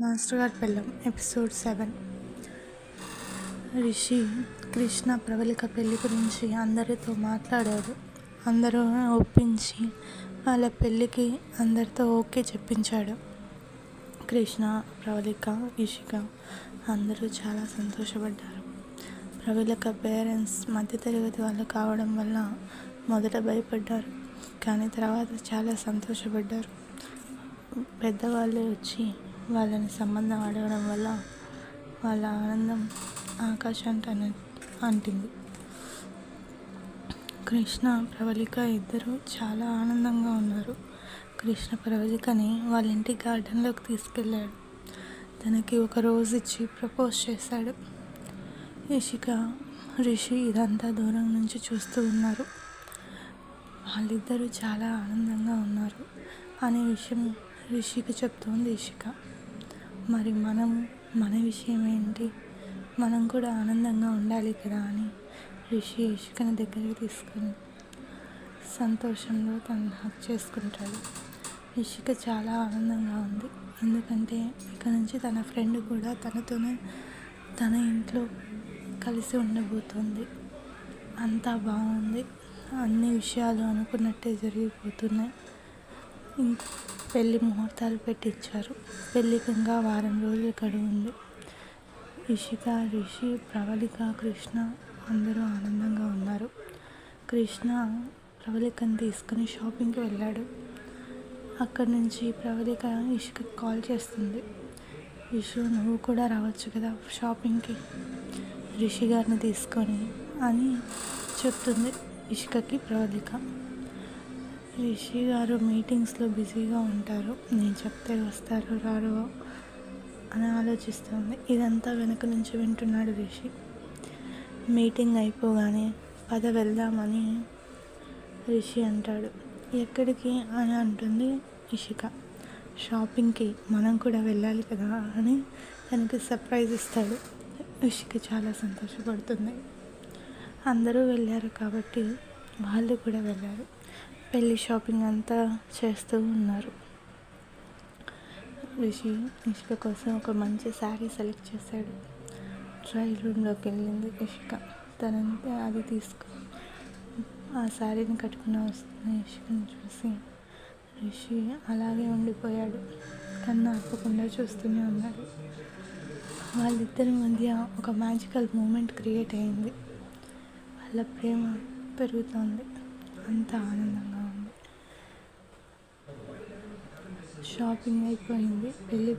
Master గారి పెళ్ళం episode 7. Rishi Krishna Pravalika పెళ్లి గురించి అందరితో మాట్లాడాడు. అందరూ ఒప్పించి వాళ్ళ పెళ్ళికి అందరితో ఓకే చెప్పించాడు. కృష్ణ, ప్రవళిక, ఇషిక అందరూ చాలా సంతోషపడ్డారు. ప్రవళిక పేరెంట్స్ మధ్యతరగతి వాళ్ళు కావడం వల్ల మొదట భయపడ్డారు, కానీ తర్వాత చాలా సంతోషపడ్డారు. పెద్దవాళ్ళే వచ్చి వాళ్ళని సంబంధం అడగడం వల్ల వాళ్ళ ఆనందం ఆకాశానికి అంటింది. కృష్ణ, ప్రవళిక ఇద్దరు చాలా ఆనందంగా ఉన్నారు. కృష్ణ ప్రవళికని వాళ్ళ ఇంటి గార్డెన్లోకి తీసుకెళ్ళాడు. తనకి ఒక రోజు ఇచ్చి ప్రపోజ్ చేశాడు. ఇషిక, రిషి ఇదంతా దూరం నుంచి చూస్తూ ఉన్నారు. వాళ్ళిద్దరూ చాలా ఆనందంగా ఉన్నారు అనే విషయం రిషికి చెప్తోంది ఇషిక. మరి మన విషయం ఏంటి, మనం కూడా ఆనందంగా ఉండాలి కదా అని రిషి ఇషికని దగ్గరికి తీసుకుని సంతోషంలో తను హక్ చేసుకుంటాడు. ఇషిక చాలా ఆనందంగా ఉంది, ఎందుకంటే ఇక నుంచి తన ఫ్రెండ్ కూడా తనతోనే తన ఇంట్లో కలిసి ఉండబోతుంది. అంతా బాగుంది, అన్ని విషయాలు అనుకున్నట్టే జరిగిపోతున్నాయి. పెళ్లి ముహూర్తాలు పెట్టించారు. పెళ్ళికి ఇంకా వారం రోజులు గడువు ఉంది. ఇషిక, రిషి, ప్రవళిక, కృష్ణ అందరూ ఆనందంగా ఉన్నారు. కృష్ణ ప్రవళికని తీసుకుని షాపింగ్కి వెళ్ళాడు. అక్కడి నుంచి ప్రవళిక ఇషికకి కాల్ చేస్తుంది. ఇషు, నువ్వు కూడా రావచ్చు కదా షాపింగ్కి రిషి గారిని తీసుకొని అని చెప్తుంది ఇషికకి ప్రవళిక. రిషి గారు మీటింగ్స్లో బిజీగా ఉంటారు, నేను చెప్తే వస్తారో రారో అని ఆలోచిస్తుంది. ఇదంతా వెనక నుంచి వింటున్నాడు రిషి. మీటింగ్ అయిపోగానే పద వెళ్దామని రిషి అంటాడు. ఎక్కడికి అని అంటుంది ఇషిక. షాపింగ్కి, మనం కూడా వెళ్ళాలి కదా అని తనకి సర్ప్రైజ్ ఇస్తాడు. ఇషిక చాలా సంతోషపడుతుంది. అందరూ వెళ్ళారు కాబట్టి వాళ్ళు కూడా వెళ్ళారు. పెళ్ళి షాపింగ్ అంతా చేస్తూ ఉన్నారు. రిషి ఇషిక కోసం ఒక మంచి శారీ సెలెక్ట్ చేశాడు. ట్రయల్ రూమ్లోకి వెళ్ళింది ఇషిక. తనంతా అది ఆ శారీని కట్టుకుని వస్తున్న ఇషికని చూసి రిషి అలాగే ఉండిపోయాడు. కన్ను ఆపకుండా చూస్తూనే ఉన్నాడు. వాళ్ళిద్దరి మధ్య ఒక మ్యాజికల్ మూమెంట్ క్రియేట్ అయింది. వాళ్ళ ప్రేమ పెరుగుతోంది. అంత ఆనందంగా ఉంది. షాపింగ్ అయిపోయింది. పెళ్ళి